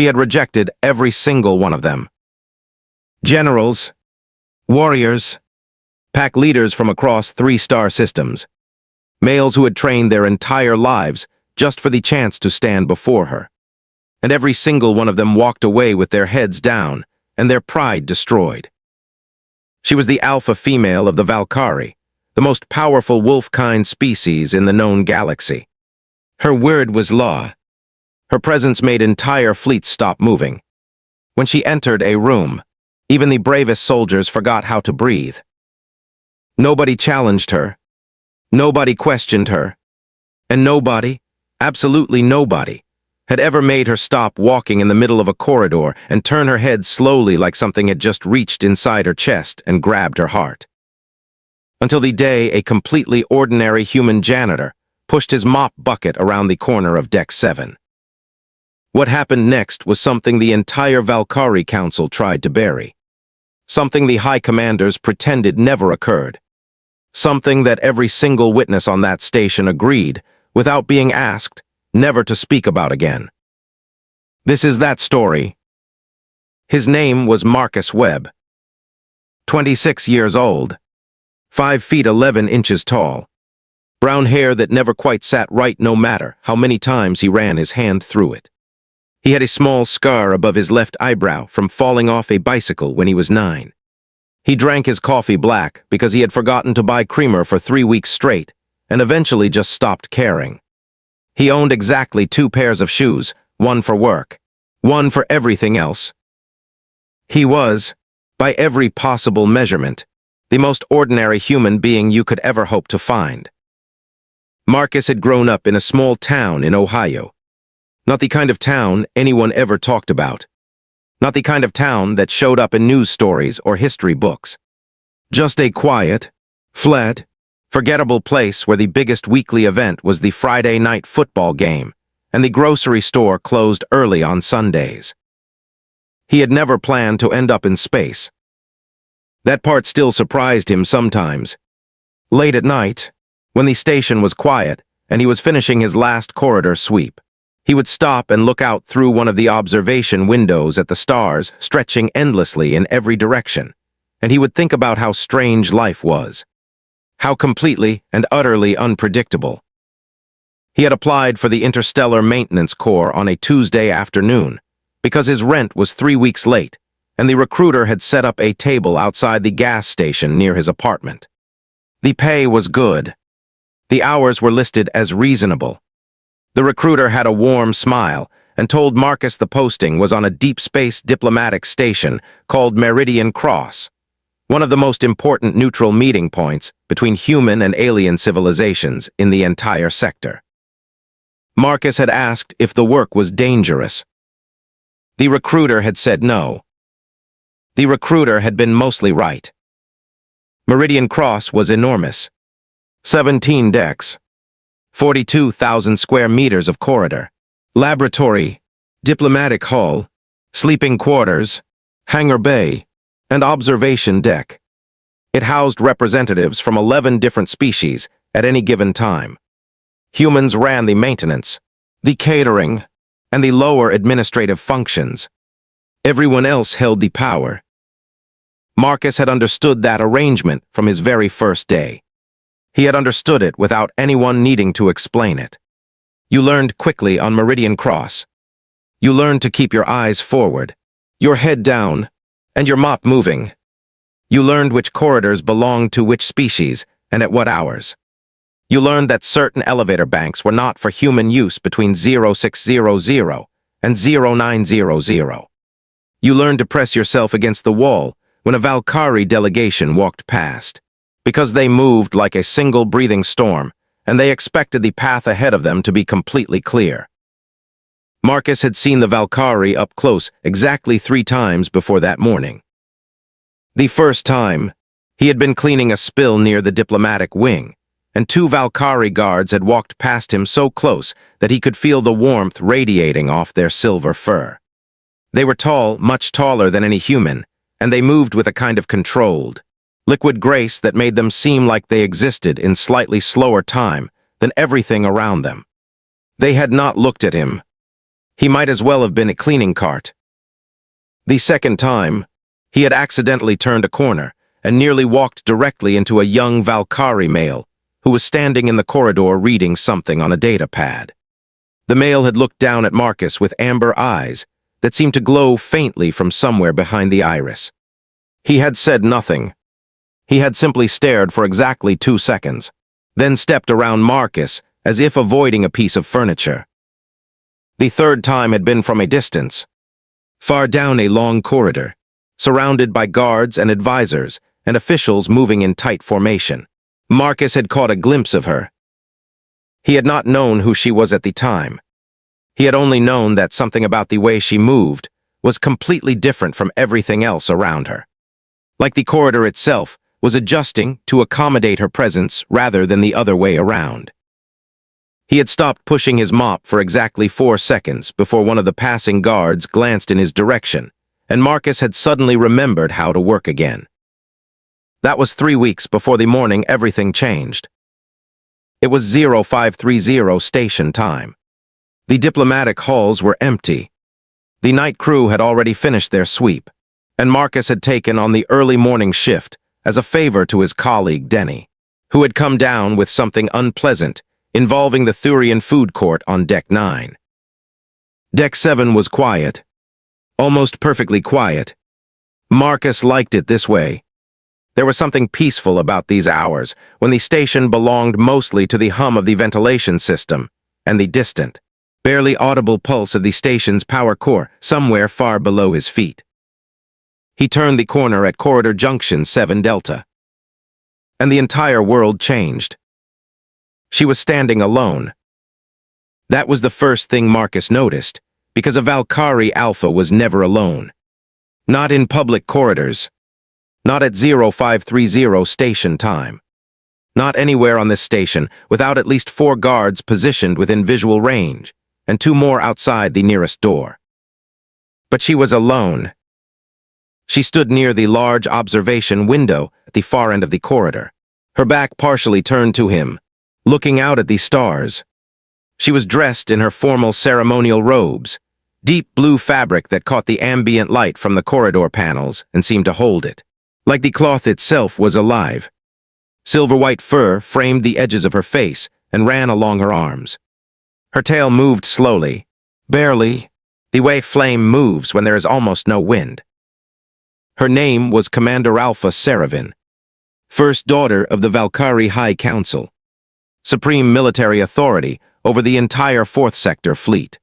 She had rejected every single one of them. Generals, warriors, pack leaders from across 3-star systems, males who had trained their entire lives just for the chance to stand before her. And every single one of them walked away with their heads down and their pride destroyed. She was the alpha female of the Valkyrie, the most powerful wolf-kind species in the known galaxy. Her word was law. Her presence made entire fleets stop moving. When she entered a room, even the bravest soldiers forgot how to breathe. Nobody challenged her. Nobody questioned her. And nobody, absolutely nobody, had ever made her stop walking in the middle of a corridor and turn her head slowly like something had just reached inside her chest and grabbed her heart. Until the day a completely ordinary human janitor pushed his mop bucket around the corner of Deck 7. What happened next was something the entire Valkyrie Council tried to bury. Something the High Commanders pretended never occurred. Something that every single witness on that station agreed, without being asked, never to speak about again. This is that story. His name was Marcus Webb. 26 years old, 5 feet 11 inches tall, brown hair that never quite sat right no matter how many times he ran his hand through it. He had a small scar above his left eyebrow from falling off a bicycle when he was 9. He drank his coffee black because he had forgotten to buy creamer for 3 weeks straight and eventually just stopped caring. He owned exactly 2 pairs of shoes, one for work, one for everything else. He was, by every possible measurement, the most ordinary human being you could ever hope to find. Marcus had grown up in a small town in Ohio. Not the kind of town anyone ever talked about. Not the kind of town that showed up in news stories or history books. Just a quiet, flat, forgettable place where the biggest weekly event was the Friday night football game, and the grocery store closed early on Sundays. He had never planned to end up in space. That part still surprised him sometimes. Late at night, when the station was quiet and he was finishing his last corridor sweep, he would stop and look out through one of the observation windows at the stars stretching endlessly in every direction, and he would think about how strange life was. How completely and utterly unpredictable. He had applied for the Interstellar Maintenance Corps on a Tuesday afternoon because his rent was 3 weeks late, and the recruiter had set up a table outside the gas station near his apartment. The pay was good. The hours were listed as reasonable. The recruiter had a warm smile and told Marcus the posting was on a deep space diplomatic station called Meridian Cross, one of the most important neutral meeting points between human and alien civilizations in the entire sector. Marcus had asked if the work was dangerous. The recruiter had said no. The recruiter had been mostly right. Meridian Cross was enormous. 17 decks. 42,000 square meters of corridor, laboratory, diplomatic hall, sleeping quarters, hangar bay, and observation deck. It housed representatives from 11 different species at any given time. Humans ran the maintenance, the catering, and the lower administrative functions. Everyone else held the power. Marcus had understood that arrangement from his very first day. He had understood it without anyone needing to explain it. You learned quickly on Meridian Cross. You learned to keep your eyes forward, your head down, and your mop moving. You learned which corridors belonged to which species and at what hours. You learned that certain elevator banks were not for human use between 0600 and 0900. You learned to press yourself against the wall when a Valkyrie delegation walked past, because they moved like a single breathing storm, and they expected the path ahead of them to be completely clear. Marcus had seen the Valkyrie up close exactly 3 times before that morning. The first time, he had been cleaning a spill near the diplomatic wing, and 2 Valkyrie guards had walked past him so close that he could feel the warmth radiating off their silver fur. They were tall, much taller than any human, and they moved with a kind of controlled, liquid grace that made them seem like they existed in slightly slower time than everything around them. They had not looked at him. He might as well have been a cleaning cart. The second time, he had accidentally turned a corner and nearly walked directly into a young Valkyrie male who was standing in the corridor reading something on a data pad. The male had looked down at Marcus with amber eyes that seemed to glow faintly from somewhere behind the iris. He had said nothing. He had simply stared for exactly 2 seconds, then stepped around Marcus as if avoiding a piece of furniture. The third time had been from a distance, far down a long corridor, surrounded by guards and advisors and officials moving in tight formation. Marcus had caught a glimpse of her. He had not known who she was at the time. He had only known that something about the way she moved was completely different from everything else around her. Like the corridor itself was adjusting to accommodate her presence rather than the other way around. He had stopped pushing his mop for exactly 4 seconds before one of the passing guards glanced in his direction, and Marcus had suddenly remembered how to work again. That was 3 weeks before the morning everything changed. It was 0530 station time. The diplomatic halls were empty. The night crew had already finished their sweep, and Marcus had taken on the early morning shift as a favor to his colleague Denny, who had come down with something unpleasant involving the Thurian food court on Deck 9. Deck 7 was quiet, almost perfectly quiet. Marcus liked it this way. There was something peaceful about these hours when the station belonged mostly to the hum of the ventilation system and the distant, barely audible pulse of the station's power core somewhere far below his feet. He turned the corner at Corridor Junction 7 Delta, and the entire world changed. She was standing alone. That was the first thing Marcus noticed, because a Valkyrie Alpha was never alone. Not in public corridors. Not at 0530 station time. Not anywhere on this station without at least 4 guards positioned within visual range, and 2 more outside the nearest door. But she was alone. She stood near the large observation window at the far end of the corridor, her back partially turned to him, looking out at the stars. She was dressed in her formal ceremonial robes, deep blue fabric that caught the ambient light from the corridor panels and seemed to hold it, like the cloth itself was alive. Silver-white fur framed the edges of her face and ran along her arms. Her tail moved slowly, barely, the way flame moves when there is almost no wind. Her name was Commander Alpha Seravin, first daughter of the Valkyrie High Council, supreme military authority over the entire 4th Sector fleet,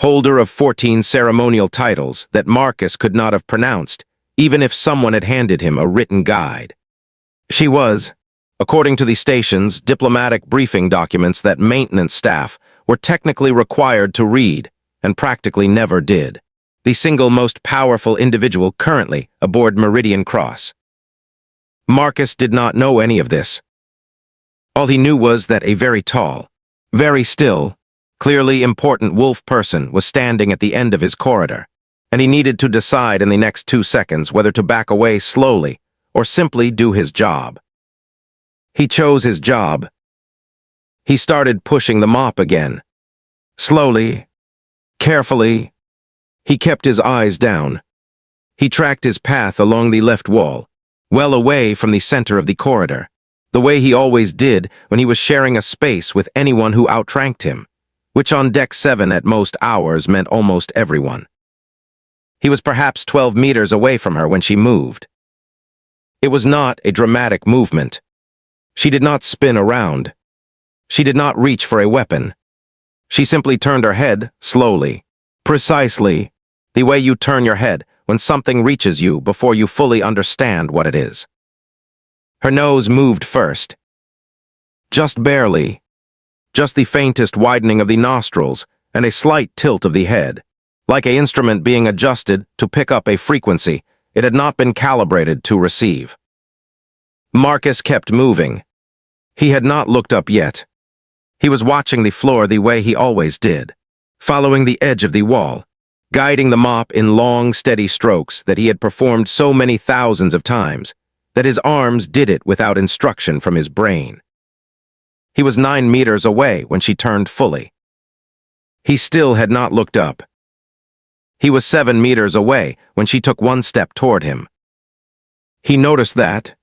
holder of 14 ceremonial titles that Marcus could not have pronounced even if someone had handed him a written guide. She was, according to the station's diplomatic briefing documents that maintenance staff were technically required to read and practically never did, the single most powerful individual currently aboard Meridian Cross. Marcus did not know any of this. All he knew was that a very tall, very still, clearly important wolf person was standing at the end of his corridor, and he needed to decide in the next 2 seconds whether to back away slowly or simply do his job. He chose his job. He started pushing the mop again. Slowly, carefully. He kept his eyes down. He tracked his path along the left wall, well away from the center of the corridor, the way he always did when he was sharing a space with anyone who outranked him, which on Deck 7 at most hours meant almost everyone. He was perhaps 12 meters away from her when she moved. It was not a dramatic movement. She did not spin around. She did not reach for a weapon. She simply turned her head slowly, precisely, the way you turn your head when something reaches you before you fully understand what it is. Her nose moved first. Just barely. Just the faintest widening of the nostrils and a slight tilt of the head, like an instrument being adjusted to pick up a frequency it had not been calibrated to receive. Marcus kept moving. He had not looked up yet. He was watching the floor the way he always did, following the edge of the wall, guiding the mop in long, steady strokes that he had performed so many thousands of times that his arms did it without instruction from his brain. He was 9 meters away when she turned fully. He still had not looked up. He was 7 meters away when she took one step toward him. He noticed that.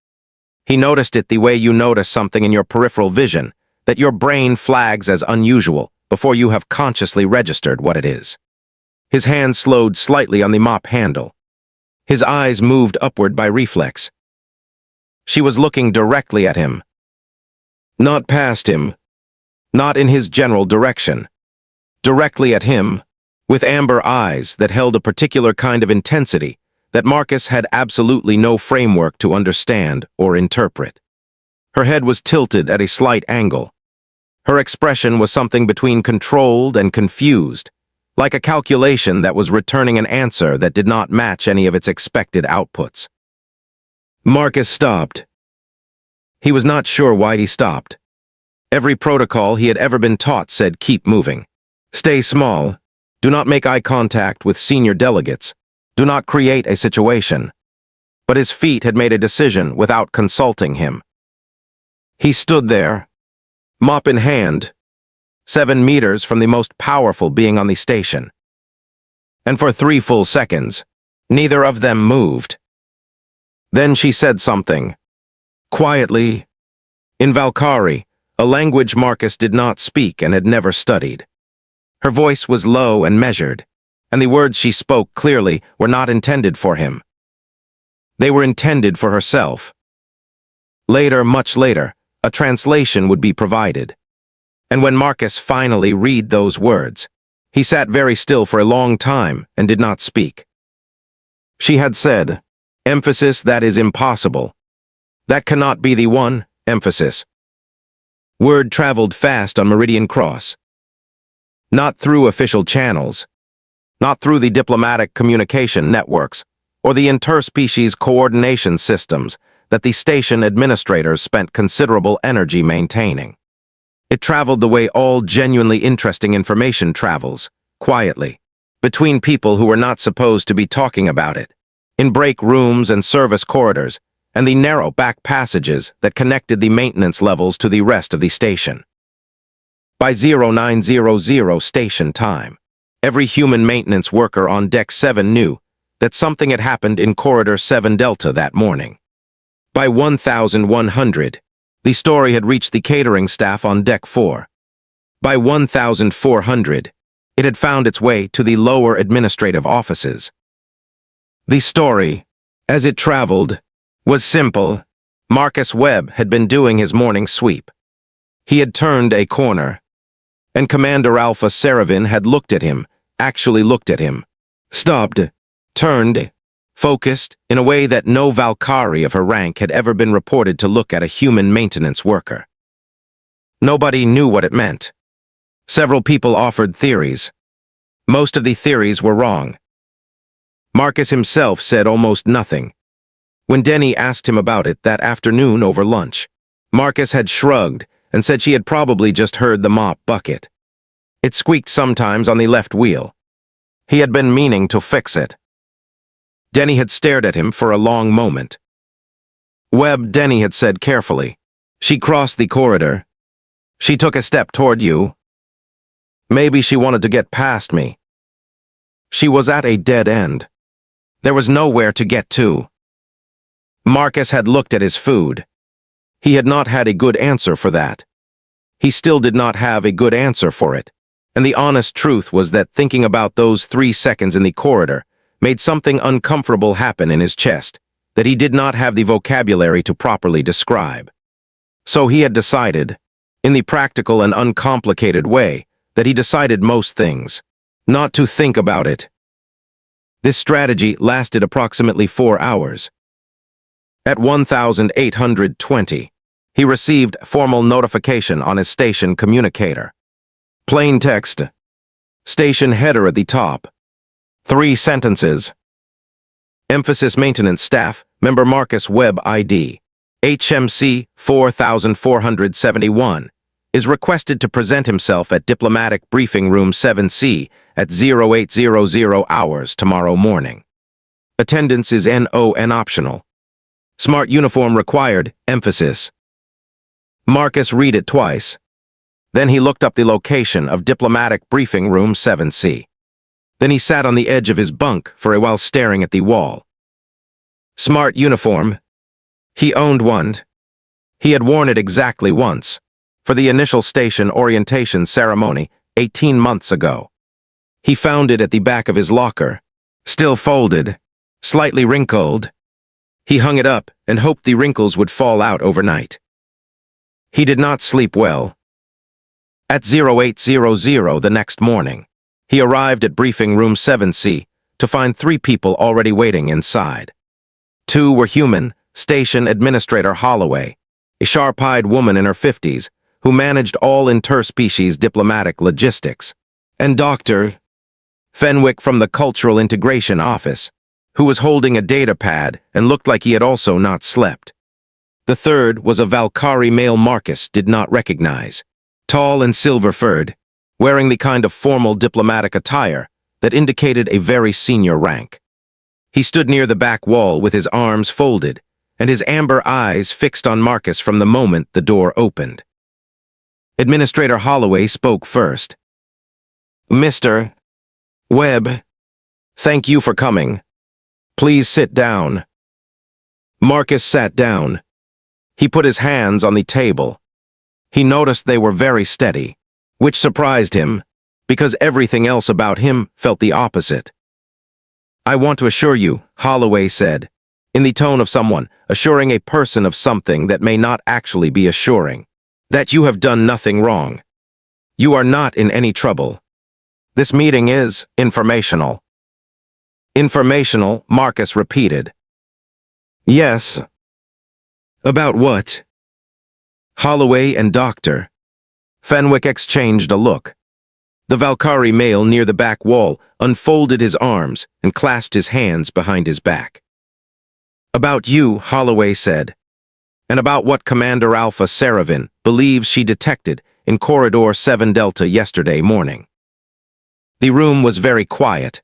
He noticed it the way you notice something in your peripheral vision, that your brain flags as unusual before you have consciously registered what it is. His hand slowed slightly on the mop handle. His eyes moved upward by reflex. She was looking directly at him. Not past him. Not in his general direction. Directly at him, with amber eyes that held a particular kind of intensity that Marcus had absolutely no framework to understand or interpret. Her head was tilted at a slight angle. Her expression was something between controlled and confused, like a calculation that was returning an answer that did not match any of its expected outputs. Marcus stopped. He was not sure why he stopped. Every protocol he had ever been taught said keep moving. Stay small. Do not make eye contact with senior delegates. Do not create a situation. But his feet had made a decision without consulting him. He stood there, mop in hand, 7 meters from the most powerful being on the station. And for 3 full seconds, neither of them moved. Then she said something, quietly, in Valkyrie, a language Marcus did not speak and had never studied. Her voice was low and measured, and the words she spoke clearly were not intended for him. They were intended for herself. Later, much later, a translation would be provided. And when Marcus finally read those words, he sat very still for a long time and did not speak. She had said, emphasis that is impossible. That cannot be the one, emphasis. Word traveled fast on Meridian Cross. Not through official channels, not through the diplomatic communication networks, or the interspecies coordination systems that the station administrators spent considerable energy maintaining. It traveled the way all genuinely interesting information travels, quietly, between people who were not supposed to be talking about it, in break rooms and service corridors, and the narrow back passages that connected the maintenance levels to the rest of the station. By 0900 station time, every human maintenance worker on Deck 7 knew that something had happened in Corridor 7 Delta that morning. By 1100, the story had reached the catering staff on Deck 4. By 1400, it had found its way to the lower administrative offices. The story, as it traveled, was simple. Marcus Webb had been doing his morning sweep. He had turned a corner, and Commander Alpha Seravin had looked at him, actually looked at him, stopped, turned, focused in a way that no Valkyrie of her rank had ever been reported to look at a human maintenance worker. Nobody knew what it meant. Several people offered theories. Most of the theories were wrong. Marcus himself said almost nothing. When Denny asked him about it that afternoon over lunch, Marcus had shrugged and said she had probably just heard the mop bucket. It squeaked sometimes on the left wheel. He had been meaning to fix it. Denny had stared at him for a long moment. Webb, Denny had said carefully. She crossed the corridor. She took a step toward you. Maybe she wanted to get past me. She was at a dead end. There was nowhere to get to. Marcus had looked at his food. He had not had a good answer for that. He still did not have a good answer for it. And the honest truth was that thinking about those 3 seconds in the corridor made something uncomfortable happen in his chest that he did not have the vocabulary to properly describe. So he had decided, in the practical and uncomplicated way, that he decided most things, not to think about it. This strategy lasted approximately 4 hours. At 1820, he received formal notification on his station communicator. Plain text. Station header at the top. 3 sentences. Emphasis Maintenance Staff, Member Marcus Webb ID, HMC 4471, is requested to present himself at Diplomatic Briefing Room 7C at 0800 hours tomorrow morning. Attendance is NON optional. Smart uniform required, emphasis. Marcus read it twice. Then he looked up the location of diplomatic briefing room 7C. Then he sat on the edge of his bunk for a while staring at the wall. Smart uniform. He owned one. He had worn it exactly once, for the initial station orientation ceremony 18 months ago. He found it at the back of his locker, still folded, slightly wrinkled. He hung it up and hoped the wrinkles would fall out overnight. He did not sleep well. At 0800 the next morning, he arrived at briefing room 7C to find 3 people already waiting inside. 2 were human, station administrator Holloway, a sharp-eyed woman in her 50s who managed all interspecies diplomatic logistics, and Dr. Fenwick from the Cultural Integration Office, who was holding a data pad and looked like he had also not slept. The third was a Valkyrie male Marcus did not recognize, tall and silver-furred, wearing the kind of formal diplomatic attire that indicated a very senior rank. He stood near the back wall with his arms folded and his amber eyes fixed on Marcus from the moment the door opened. Administrator Holloway spoke first. Mr. Webb, thank you for coming. Please sit down. Marcus sat down. He put his hands on the table. He noticed they were very steady, which surprised him, because everything else about him felt the opposite. I want to assure you, Holloway said, in the tone of someone assuring a person of something that may not actually be assuring, that you have done nothing wrong. You are not in any trouble. This meeting is informational. Informational, Marcus repeated. Yes. About what? Holloway and Dr. Fenwick exchanged a look. The Valkyrie male near the back wall unfolded his arms and clasped his hands behind his back. About you, Holloway said, and about what Commander Alpha Saravin believes she detected in Corridor 7 Delta yesterday morning. The room was very quiet.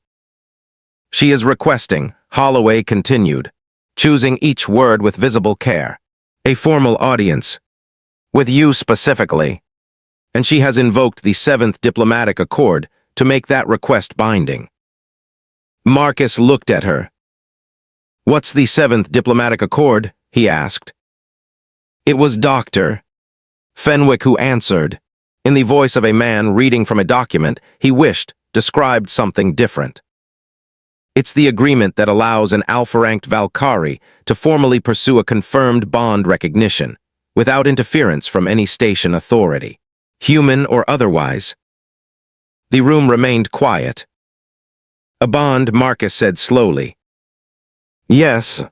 She is requesting, Holloway continued, choosing each word with visible care, a formal audience, with you specifically, and she has invoked the 7th Diplomatic Accord to make that request binding. Marcus looked at her. What's the 7th Diplomatic Accord? He asked. It was Dr. Fenwick who answered. In the voice of a man reading from a document he wished described something different. It's the agreement that allows an alpha-ranked Valkyrie to formally pursue a confirmed bond recognition, without interference from any station authority, human or otherwise. The room remained quiet. A bond, Marcus said slowly. Yes.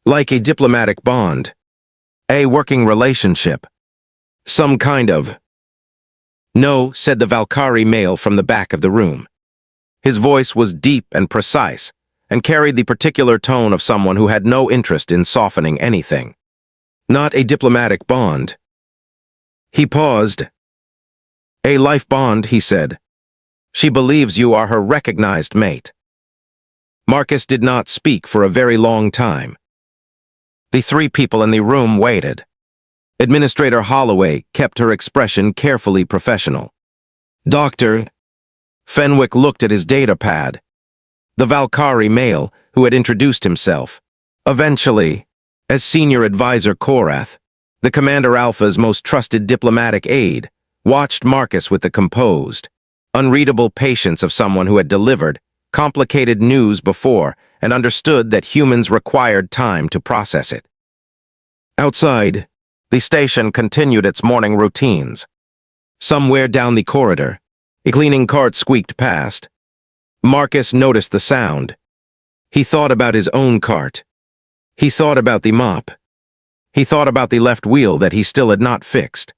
Like a diplomatic bond. A working relationship. Some kind of. No, said the Valkyrie male from the back of the room. His voice was deep and precise, and carried the particular tone of someone who had no interest in softening anything. Not a diplomatic bond. He paused. A life bond, he said. She believes you are her recognized mate. Marcus did not speak for a very long time. The 3 people in the room waited. Administrator Holloway kept her expression carefully professional. Dr. Fenwick looked at his data pad. The Valkyrie male, who had introduced himself, eventually, as senior advisor Korath, the Commander Alpha's most trusted diplomatic aide, watched Marcus with the composed, unreadable patience of someone who had delivered complicated news before and understood that humans required time to process it. Outside, the station continued its morning routines. Somewhere down the corridor, a cleaning cart squeaked past. Marcus noticed the sound. He thought about his own cart. He thought about the mop. He thought about the left wheel that he still had not fixed.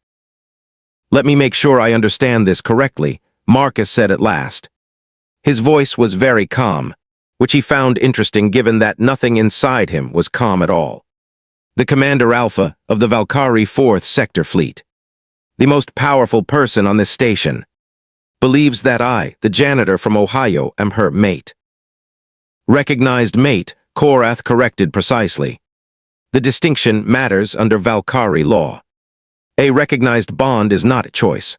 Let me make sure I understand this correctly, Marcus said at last. His voice was very calm, which he found interesting given that nothing inside him was calm at all. The Commander Alpha of the Valkyrie 4th Sector Fleet, the most powerful person on this station, believes that I, the janitor from Ohio, am her mate. Recognized mate, Korath corrected precisely. The distinction matters under Valkyrie law. A recognized bond is not a choice.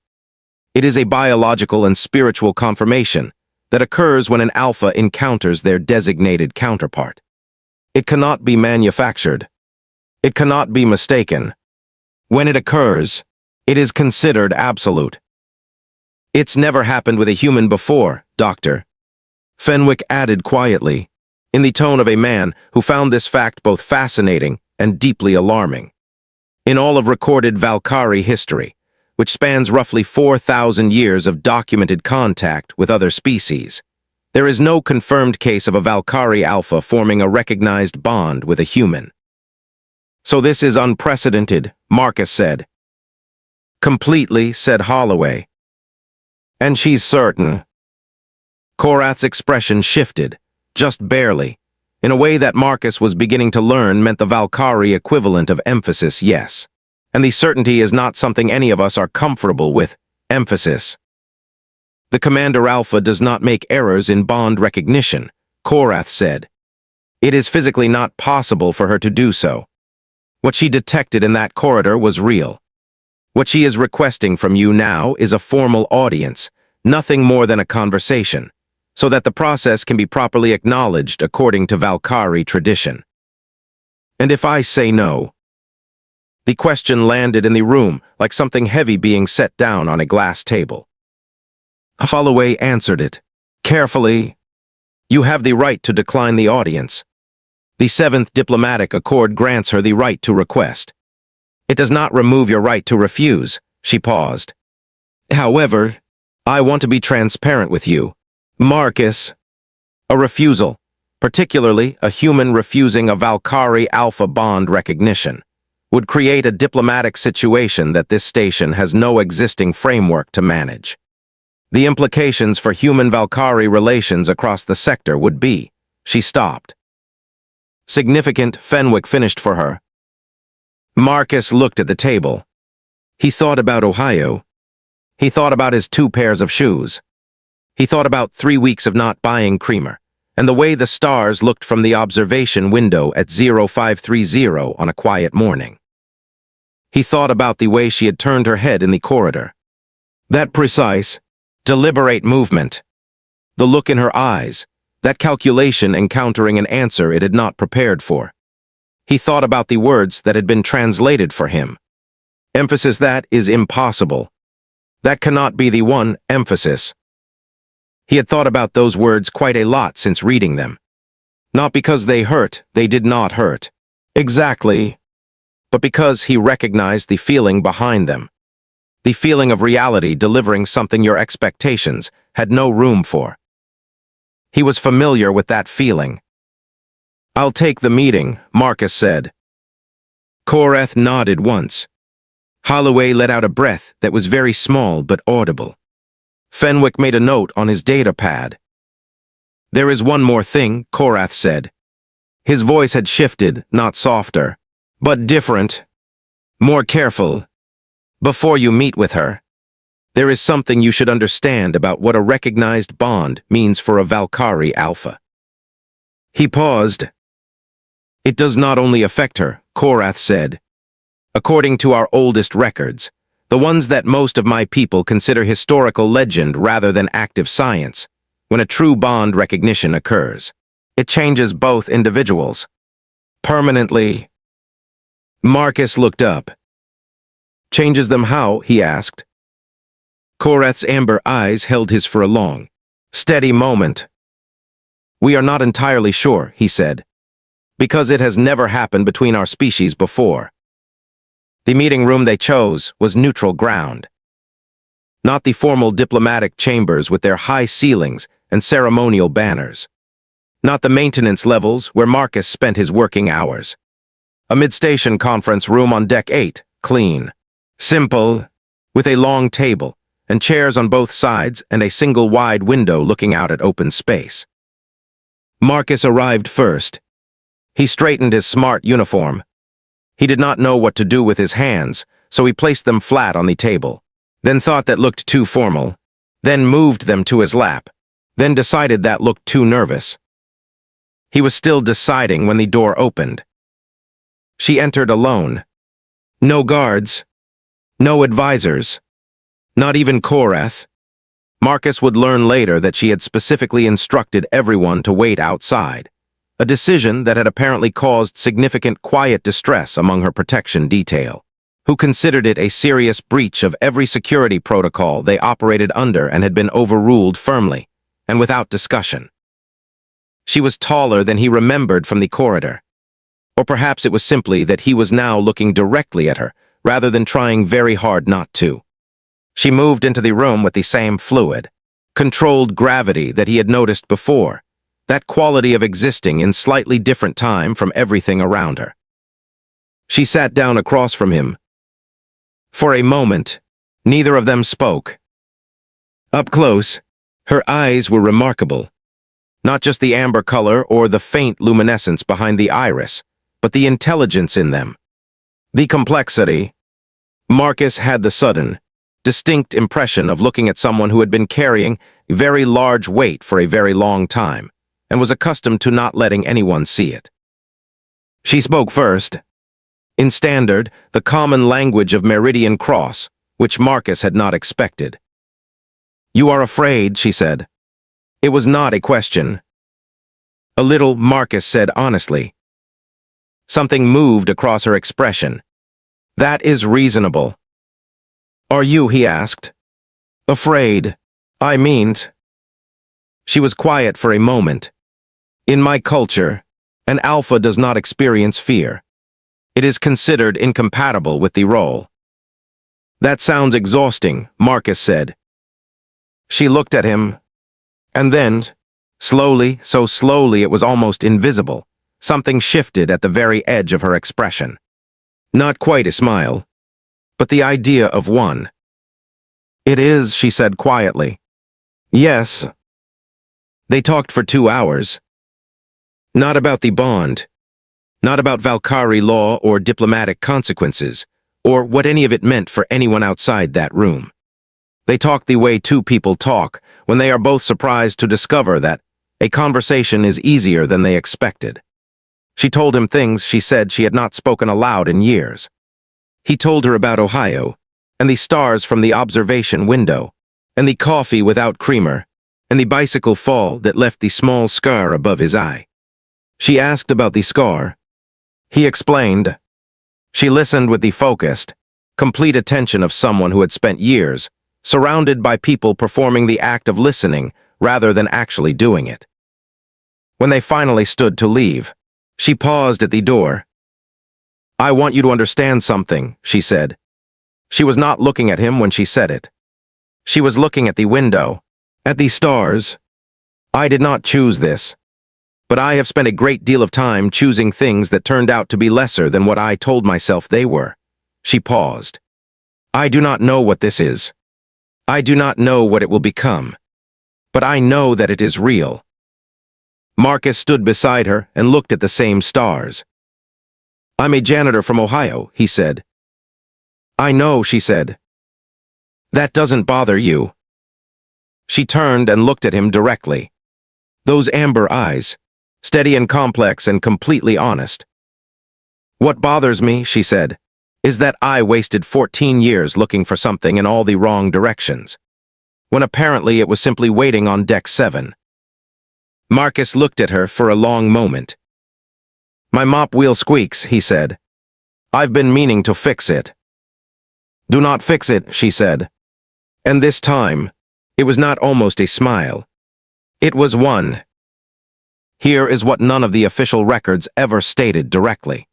It is a biological and spiritual confirmation that occurs when an alpha encounters their designated counterpart. It cannot be manufactured. It cannot be mistaken. When it occurs, it is considered absolute. It's never happened with a human before, Doctor. Fenwick added quietly, in the tone of a man who found this fact both fascinating and deeply alarming. In all of recorded Valkyrie history, which spans roughly 4,000 years of documented contact with other species, there is no confirmed case of a Valkyrie alpha forming a recognized bond with a human. So this is unprecedented, Marcus said. Completely, said Holloway. And she's certain. Korath's expression shifted, just barely, in a way that Marcus was beginning to learn meant the Valkyrie equivalent of emphasis, yes. And the certainty is not something any of us are comfortable with, emphasis. The Commander Alpha does not make errors in bond recognition, Korath said. It is physically not possible for her to do so. What she detected in that corridor was real. What she is requesting from you now is a formal audience, nothing more than a conversation, so that the process can be properly acknowledged according to Valkyrie tradition. And if I say no? The question landed in the room like something heavy being set down on a glass table. Holloway answered it, carefully. You have the right to decline the audience. The 7th Diplomatic Accord grants her the right to request. It does not remove your right to refuse, she paused. However, I want to be transparent with you. Marcus, a refusal, particularly a human refusing a Valkyrie alpha bond recognition, would create a diplomatic situation that this station has no existing framework to manage. The implications for human-Valkyrie relations across the sector would be, she stopped. Significant, Fenwick finished for her. Marcus looked at the table. He thought about Ohio. He thought about his 2 pairs of shoes. He thought about 3 weeks of not buying creamer, and the way the stars looked from the observation window at 0530 on a quiet morning. He thought about the way she had turned her head in the corridor. That precise, deliberate movement. The look in her eyes, that calculation encountering an answer it had not prepared for. He thought about the words that had been translated for him. Emphasis that is impossible. That cannot be the one, emphasis. He had thought about those words quite a lot since reading them. Not because they hurt, they did not hurt. Exactly. But because he recognized the feeling behind them. The feeling of reality delivering something your expectations had no room for. He was familiar with that feeling. I'll take the meeting, Marcus said. Korath nodded once. Holloway let out a breath that was very small but audible. Fenwick made a note on his data pad. There is one more thing, Korath said. His voice had shifted, not softer, but different, more careful. Before you meet with her, there is something you should understand about what a recognized bond means for a Valkyrie alpha. He paused. It does not only affect her, Korath said. According to our oldest records, the ones that most of my people consider historical legend rather than active science, when a true bond recognition occurs, it changes both individuals. Permanently. Marcus looked up. Changes them how? He asked. Korath's amber eyes held his for a long, steady moment. We are not entirely sure, he said, because it has never happened between our species before. The meeting room they chose was neutral ground. Not the formal diplomatic chambers with their high ceilings and ceremonial banners. Not the maintenance levels where Marcus spent his working hours. A mid-station conference room on deck 8, clean. Simple, with a long table and chairs on both sides and a single wide window looking out at open space. Marcus arrived first. He straightened his smart uniform. He did not know what to do with his hands, so he placed them flat on the table, then thought that looked too formal, then moved them to his lap, then decided that looked too nervous. He was still deciding when the door opened. She entered alone. No guards. No advisors. Not even Korath. Marcus would learn later that she had specifically instructed everyone to wait outside, a decision that had apparently caused significant quiet distress among her protection detail, who considered it a serious breach of every security protocol they operated under and had been overruled firmly, and without discussion. She was taller than he remembered from the corridor. Or perhaps it was simply that he was now looking directly at her, rather than trying very hard not to. She moved into the room with the same fluid, controlled gravity that he had noticed before, that quality of existing in slightly different time from everything around her. She sat down across from him. For a moment, neither of them spoke. Up close, her eyes were remarkable. Not just the amber color or the faint luminescence behind the iris, but the intelligence in them. The complexity. Marcus had the sudden, distinct impression of looking at someone who had been carrying a very large weight for a very long time, and was accustomed to not letting anyone see it. She spoke first, in standard, the common language of Meridian Cross, which Marcus had not expected. "You are afraid," she said. It was not a question. A little, Marcus said honestly. Something moved across her expression. "That is reasonable." "Are you?" he asked. "Afraid. I meant." She was quiet for a moment. "In my culture, an alpha does not experience fear. It is considered incompatible with the role." "That sounds exhausting," Marcus said. She looked at him, and then, slowly, so slowly it was almost invisible, something shifted at the very edge of her expression. Not quite a smile, but the idea of one. "It is," she said quietly. "Yes." They talked for 2 hours. Not about the bond. Not about Valkyrie law or diplomatic consequences, or what any of it meant for anyone outside that room. They talked the way two people talk when they are both surprised to discover that a conversation is easier than they expected. She told him things she said she had not spoken aloud in years. He told her about Ohio, and the stars from the observation window, and the coffee without creamer, and the bicycle fall that left the small scar above his eye. She asked about the scar. He explained. She listened with the focused, complete attention of someone who had spent years surrounded by people performing the act of listening rather than actually doing it. When they finally stood to leave, she paused at the door. "I want you to understand something," she said. She was not looking at him when she said it. She was looking at the window, at the stars. "I did not choose this, but I have spent a great deal of time choosing things that turned out to be lesser than what I told myself they were." She paused. "I do not know what this is. I do not know what it will become, but I know that it is real." Marcus stood beside her and looked at the same stars. "I'm a janitor from Ohio," he said. "I know," she said. "That doesn't bother you." She turned and looked at him directly. Those amber eyes, steady and complex and completely honest. "What bothers me," she said, "is that I wasted 14 years looking for something in all the wrong directions, when apparently it was simply waiting on deck 7. Marcus looked at her for a long moment. "My mop wheel squeaks," he said. "I've been meaning to fix it." "Do not fix it," she said. And this time, it was not almost a smile. It was one. Here is what none of the official records ever stated directly.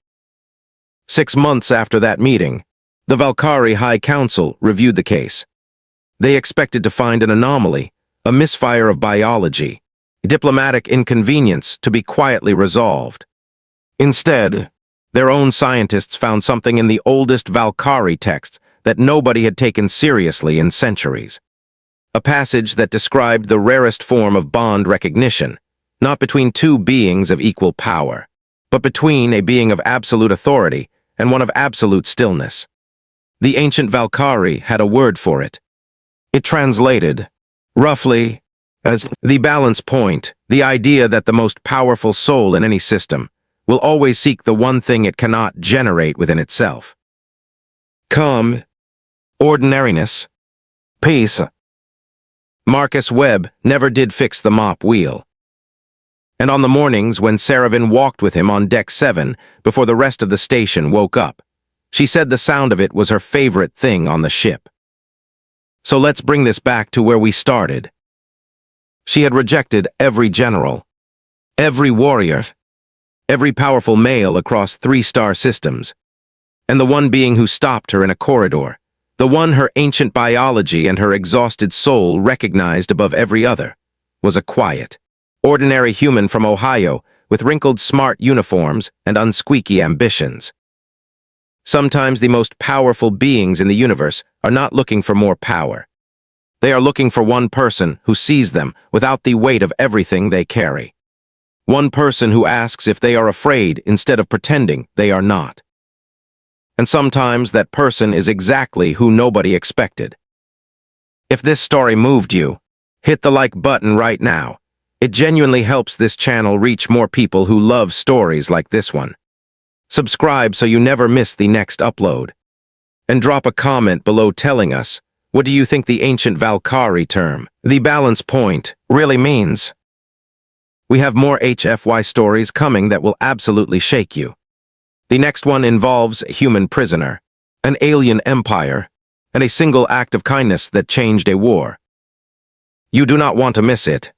6 months after that meeting, the Valkyrie High Council reviewed the case. They expected to find an anomaly, a misfire of biology, diplomatic inconvenience to be quietly resolved. Instead, their own scientists found something in the oldest Valkyrie texts that nobody had taken seriously in centuries. A passage that described the rarest form of bond recognition, not between two beings of equal power, but between a being of absolute authority and one of absolute stillness. The ancient Valkyrie had a word for it. It translated, roughly, as the balance point, the idea that the most powerful soul in any system will always seek the one thing it cannot generate within itself. Come, ordinariness, peace. Marcus Webb never did fix the mop wheel. And on the mornings when Saravin walked with him on Deck 7 before the rest of the station woke up, she said the sound of it was her favorite thing on the ship. So let's bring this back to where we started. She had rejected every general, every warrior, every powerful male across 3-star systems, and the one being who stopped her in a corridor, the one her ancient biology and her exhausted soul recognized above every other, was a quiet, ordinary human from Ohio with wrinkled smart uniforms and unsqueaky ambitions. Sometimes the most powerful beings in the universe are not looking for more power. They are looking for one person who sees them without the weight of everything they carry. One person who asks if they are afraid instead of pretending they are not. And sometimes that person is exactly who nobody expected. If this story moved you, hit the like button right now. It genuinely helps this channel reach more people who love stories like this one. Subscribe so you never miss the next upload. And drop a comment below telling us, what do you think the ancient Valkyrie term, the balance point, really means? We have more HFY stories coming that will absolutely shake you. The next one involves a human prisoner, an alien empire, and a single act of kindness that changed a war. You do not want to miss it.